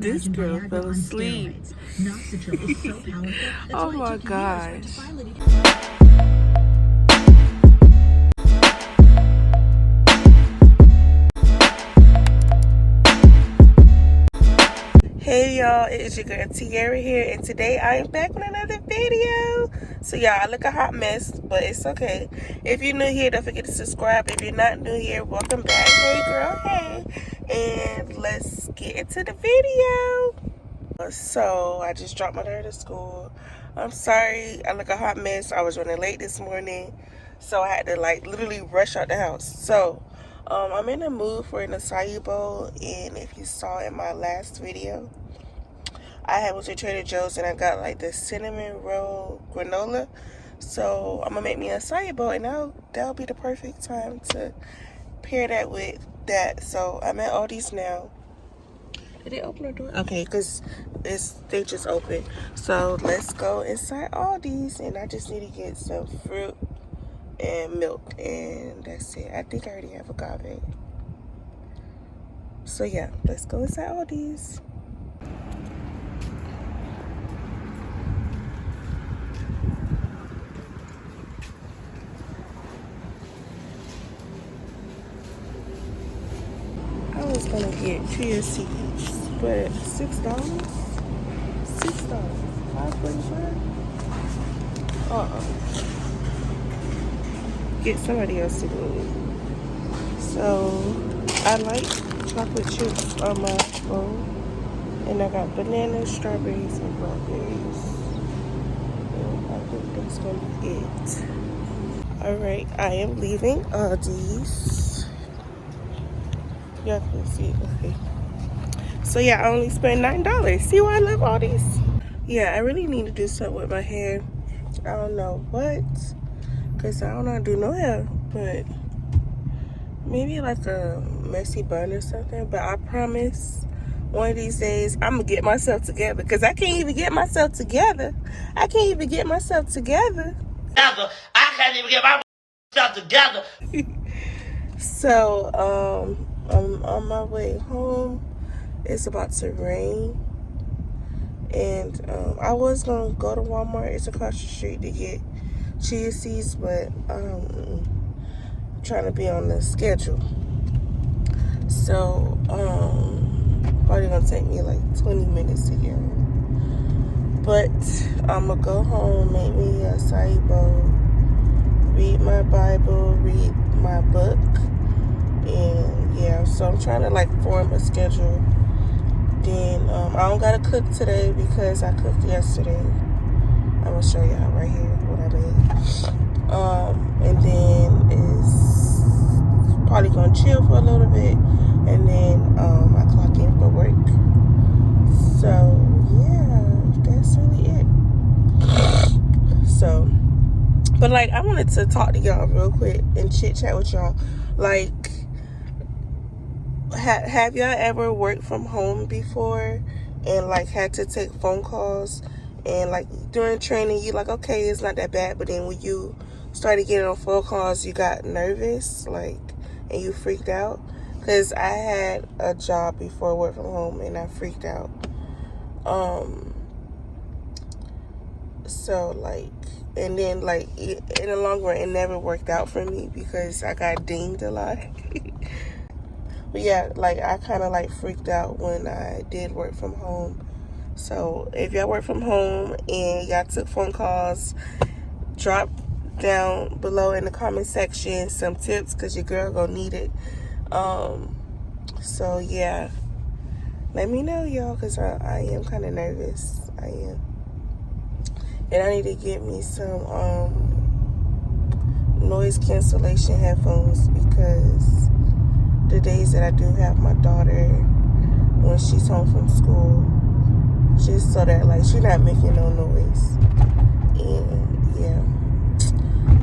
This girl fell asleep. Oh my gosh. Hey y'all, it's your girl Tiara here, and today I am back with another video. So y'all, I look a hot mess, but it's okay. If you're new here, don't forget to subscribe. If you're not new here, welcome back. Hey girl, hey. And let's get into the video. So I just dropped my daughter to school. I'm sorry, I look a hot mess. I was running late this morning, so I had to like literally rush out the house. So I'm in the mood for an acai bowl, and if you saw in my last video, I went to Trader Joe's and I got like the cinnamon roll granola. So I'm gonna make me an acai bowl, and that'll be the perfect time to pair that with that. So I'm at Aldi's now. Did they open the door? Okay, because they just opened. So let's go inside Aldi's, and I just need to get some fruit and milk, and that's it. I think I already have agave. So yeah, let's go inside Aldi's. I was gonna get chia seeds, but $6? $6. $5.45? Get somebody else to do it. So I like chocolate chips on my bowl, and I got bananas, strawberries, and blackberries. And I think that's gonna be it. Alright, I am leaving Aldi's. Y'all can see it, okay. So yeah, I only spent $9. See why I love Aldi's? Yeah, I really need to do something with my hair. I don't know what, because I don't know how to do no hair, but maybe like a messy bun or something. But I promise one of these days I'm gonna get myself together, because I can't even get myself together. I can't even get myself together. So I'm on my way home. It's about to rain, and I was gonna go to Walmart. It's across the street to get chia seeds, but I'm trying to be on the schedule. So probably gonna take me like 20 minutes to get home. But I'm gonna go home, make me a acai bowl, read my Bible, read my book, and yeah. So I'm trying to like form a schedule. Then I don't gotta cook today because I cooked yesterday. I'm gonna show y'all right here what I made. And then it's probably gonna chill for a little bit, and then I clock in for work. So yeah, that's really it. So, but like, I wanted to talk to y'all real quick and chit chat with y'all. Like, have y'all ever worked from home before and like had to take phone calls, and like during training you like, okay, it's not that bad, but then when you started getting on phone calls you got nervous, like, and you freaked out? Because I had a job before work from home and I freaked out. So like, and then like in the long run it never worked out for me because I got dinged a lot. But yeah, like I kind of like freaked out when I did work from home. So if y'all work from home and y'all took phone calls, drop down below in the comment section some tips, because your girl gonna need it. So yeah, let me know, y'all, because I am kind of nervous. I am. And I need to get me some noise cancellation headphones, because the days that I do have my daughter when she's home from school, just so that like she's not making no noise. And yeah,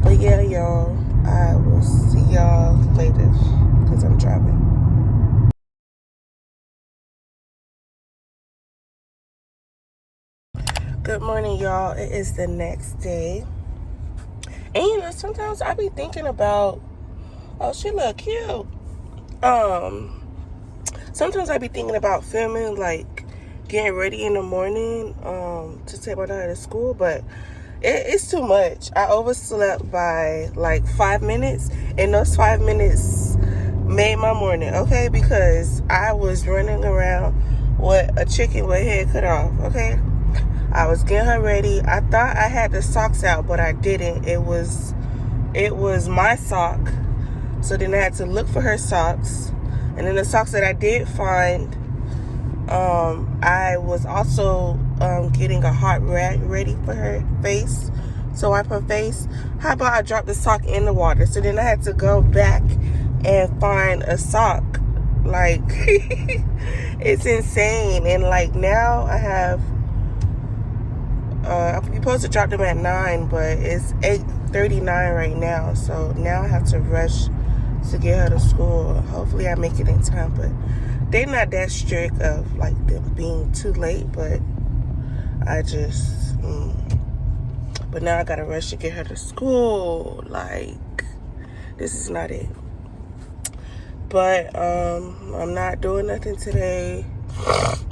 but yeah, y'all, I will see y'all later because I'm driving. Good morning, y'all. It is the next day, and you know, sometimes I be thinking about, oh, she look cute. Sometimes I be thinking about filming like getting ready in the morning to take my daughter to school, but it's too much. I overslept by like 5 minutes, and those 5 minutes made my morning, okay? Because I was running around with a chicken with head cut off, okay? I was getting her ready. I thought I had the socks out, but I didn't. It was my sock. So then I had to look for her socks. And then the socks that I did find, I was also getting a hot rag ready for her face to wipe her face. How about I dropped the sock in the water? So then I had to go back and find a sock. Like, it's insane. And like now I have, I'm supposed to drop them at 9, but it's 8:39 right now. So now I have to rush to get her to school. Hopefully I make it in time, but they're not that strict of like them being too late, but I just but now I gotta rush to get her to school. Like, this is not it. But I'm not doing nothing today.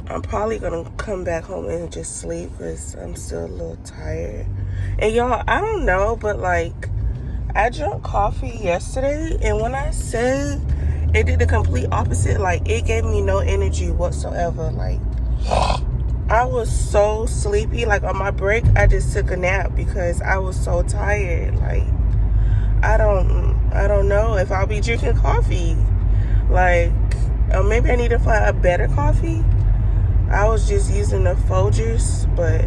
I'm probably gonna come back home and just sleep because I'm still a little tired. And y'all, I don't know, but like, I drank coffee yesterday, and when I say it did the complete opposite, like it gave me no energy whatsoever. Like, I was so sleepy. Like on my break, I just took a nap because I was so tired. Like, I don't know if I'll be drinking coffee. Like, maybe I need to find a better coffee. I was just using the Folgers, but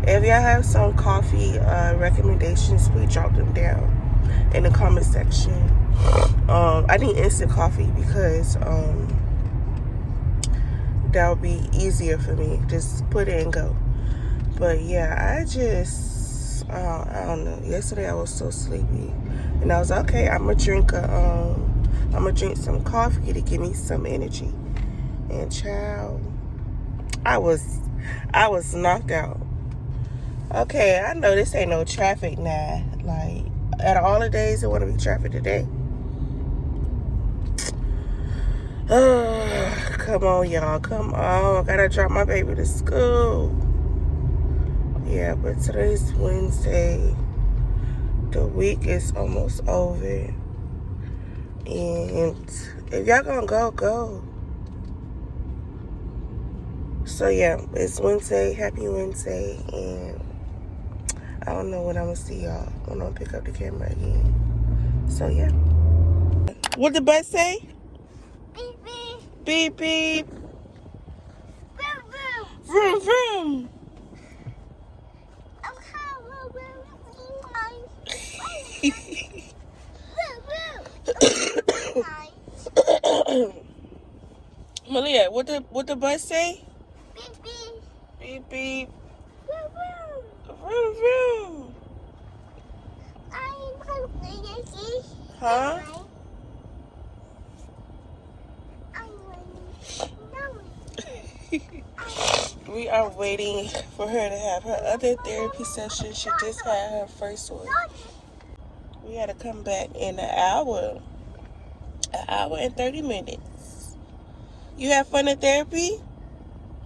if y'all have some coffee recommendations, please drop them down in the comment section. I need instant coffee because that would be easier for me. Just put it and go. But yeah, I don't know. Yesterday I was so sleepy, and I was like, okay, I'm gonna drink some coffee to give me some energy. And child, I was knocked out. Okay, I know this ain't no traffic now. Like, out of all the days it want to be traffic today. Come on, y'all. Come on. I gotta drop my baby to school. Yeah, but today's Wednesday. The week is almost over. And if y'all gonna go. So yeah, it's Wednesday. Happy Wednesday. And I don't know when I'm gonna see y'all when I'm gonna pick up the camera again. So yeah. What the bus say? Beep beep. Beep beep. Vroom vroom. Vroom vroom. Malia, what the bus say? Beep beep. Beep beep. Vroom vroom. Vroom vroom. Huh? We are waiting for her to have her other therapy session. She just had her first one. We had to come back in an hour and 30 minutes. You have fun at therapy,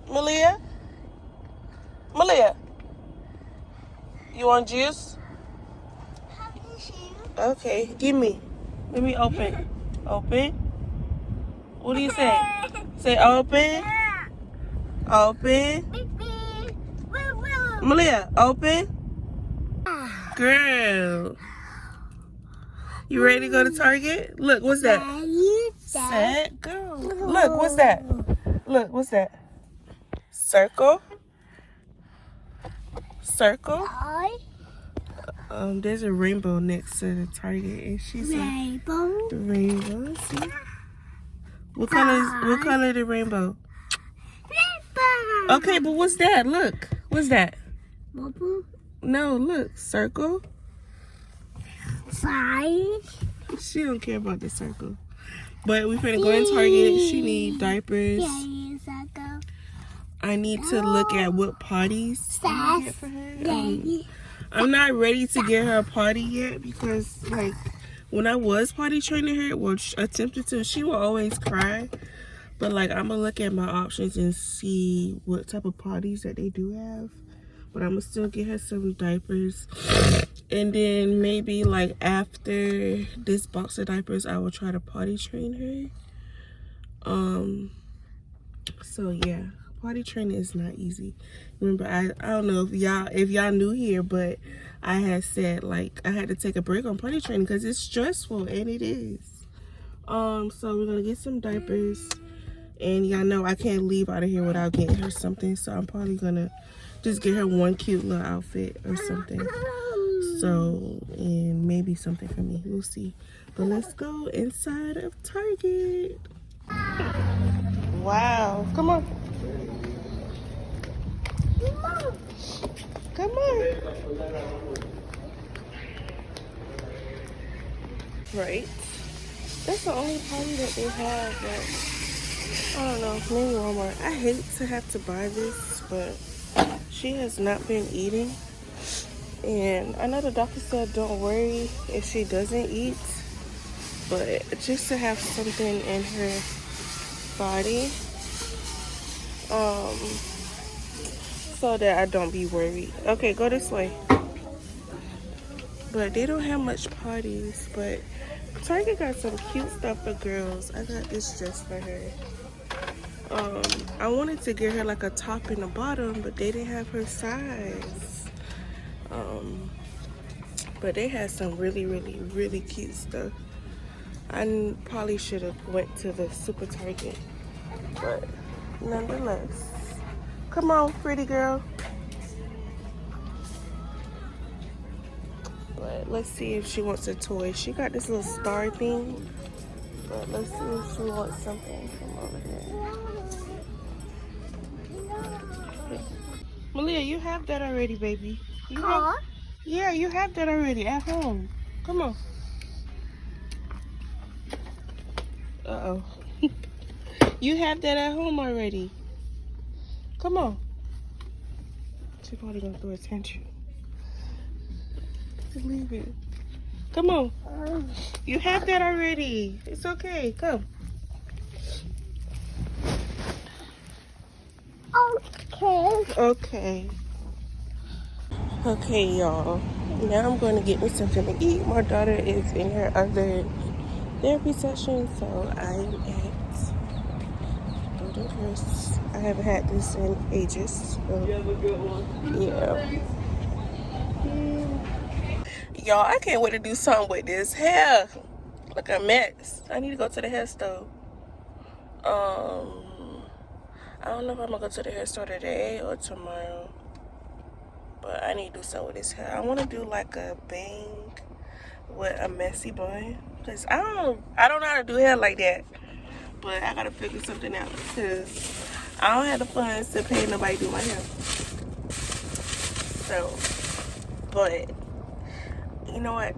Malia? Malia, you want juice? Okay, give me. Let me open. Open. What do you say? Say open. Open. Malia, open. Girl. You ready to go to Target? Look, what's that? Set, go. Look, what's that? Look, what's that? Circle. Circle. There's a rainbow next to the Target, and she's rainbow. The rainbow. See? What color is the rainbow? Rainbow. Okay, but what's that? Look, what's that? Bubble. No, look, circle. 5. She don't care about the circle. But we finna go in Target. She need diapers. I need to look at what potties I can get for her. I'm not ready to get her a potty yet because, like, when I was potty training her, well, attempted to, she will always cry. But like, I'm gonna look at my options and see what type of potties that they do have. But I'm gonna still get her some diapers. And then maybe like after this box of diapers, I will try to potty train her. So yeah, potty training is not easy. Remember, I don't know if y'all new here, but I had said like I had to take a break on potty training because it's stressful, and it is. So we're gonna get some diapers, and y'all know I can't leave out of here without getting her something. So I'm probably gonna just get her one cute little outfit or something. So, and maybe something for me. We'll see. But let's go inside of Target. Wow. Come on. Come on. Right. That's the only party that they have. But I don't know. Maybe Walmart. I hate to have to buy this, but she has not been eating. And I know the doctor said don't worry if she doesn't eat. But just to have something in her body. So that I don't be worried. Okay, go this way. But they don't have much parties. But Target got some cute stuff for girls. I got this dress for her. I wanted to get her like a top and a bottom, but they didn't have her size. But they had some really cute stuff. I probably should have went to the Super Target, but nonetheless. Come on, pretty girl. But let's see if she wants a toy. She got this little star thing, but let's see if she wants something from over there. Malia, you have that already, baby. Yeah, you have that already at home. Come on. Uh-oh. You have that at home already. Come on. She's probably gonna throw a tantrum. Leave it. Come on. You have that already. It's okay. Come. Okay. Okay, y'all. Now I'm going to get me something to eat. My daughter is in her other therapy session, so I'm at Golden Crest. I haven't had this in ages. So, you have a good one. Yeah. Y'all, I can't wait to do something with this hair. Look a mess. I need to go to the hair store. I don't know if I'm gonna go to the hair store today or tomorrow. But I need to do something with this hair. I want to do like a bang with a messy bun. Because I don't know how to do hair like that. But I got to figure something out. Because I don't have the funds to pay nobody to do my hair. So, but, you know what?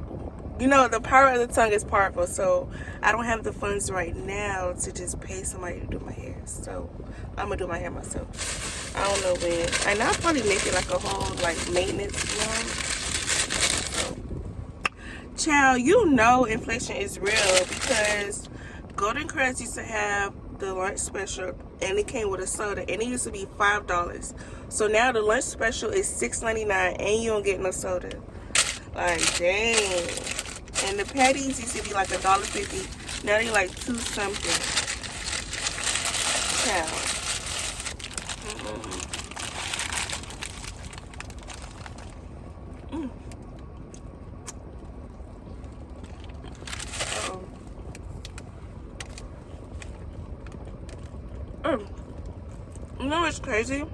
You know, the power of the tongue is powerful. So, I don't have the funds right now to just pay somebody to do my hair. So, I'm going to do my hair myself. I don't know when. And I'll probably make it like a whole like maintenance vlog. So, child, you know inflation is real because Golden Crest used to have the lunch special and it came with a soda and it used to be $5. So now the lunch special is $6.99 and you don't get no soda. Like dang. And the patties used to be like $1.50. Now they're like $2 something. Child. You know what's crazy?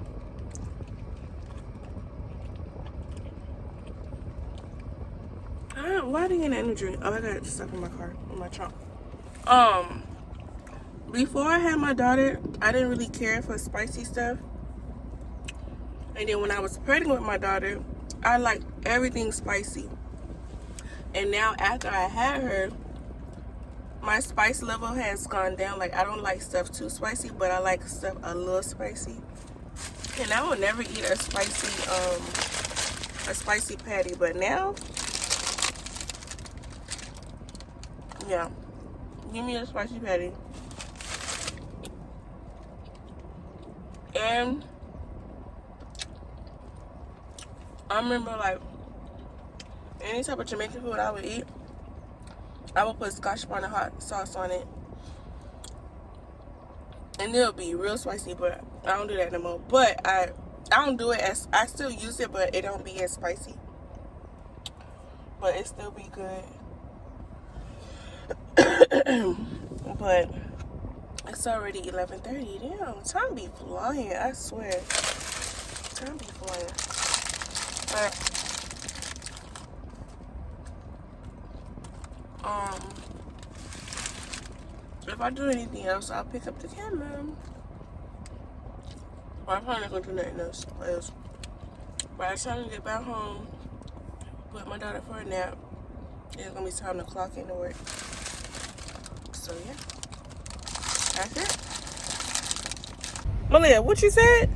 Why did I get an energy drink? Oh, I got stuff in my car, in my trunk. Before I had my daughter, I didn't really care for spicy stuff. And then when I was pregnant with my daughter, I liked everything spicy. And now after I had her, my spice level has gone down. Like, I don't like stuff too spicy, but I like stuff a little spicy. And I would never eat a spicy patty, but now, yeah, give me a spicy patty. And I remember, like, any type of Jamaican food I would eat, I would put Scotch bonnet hot sauce on it. And it'll be real spicy, but I don't do that no more. But I don't do it as, I still use it, but it don't be as spicy. But it still be good. But it's already 11:30. Damn, time be flying. I swear, time be flying. But if I do anything else, I'll pick up the camera. Well, I'm probably not gonna do nothing else. Because by the time I get back home, put my daughter for a nap, it's gonna be time to clock into work. So yeah, that's it. Malia, what you said?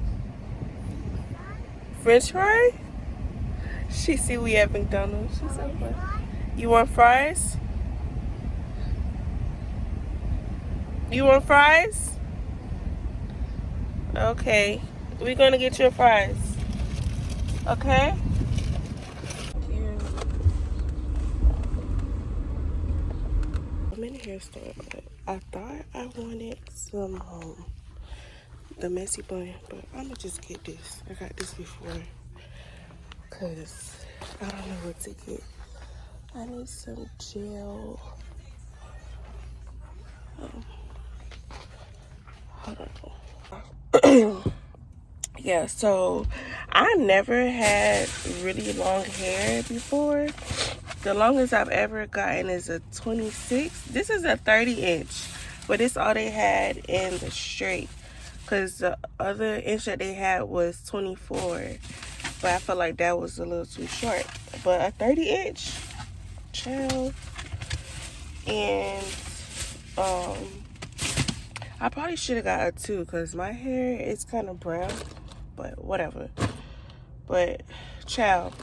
French fry? She see we at McDonald's. She's so funny. You want fries? You want fries? Okay, we're gonna get your fries. Okay? I'm in the hair store, but I thought I wanted some the messy bun, but I'm gonna just get this. I got this before, cause I don't know what to get. I need some gel. Hold on. Yeah, so I never had really long hair before. The longest I've ever gotten is a 26. This is a 30-inch, but it's all they had in the straight, because the other inch that they had was 24, but I felt like that was a little too short. But a 30-inch, child. And I probably should have got a 2, because my hair is kind of brown, but whatever. But child,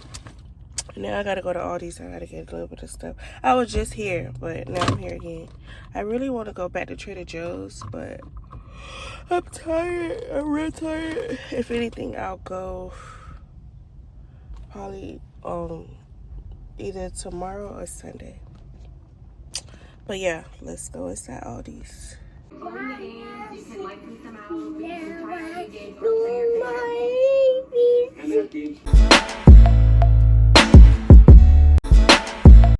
now I gotta go to Aldi's. I gotta get a little bit of stuff. I was just here, but now I'm here again. I really want to go back to Trader Joe's, but I'm tired. I'm real tired. If anything, I'll go probably either tomorrow or Sunday. But yeah, let's go inside Aldi's.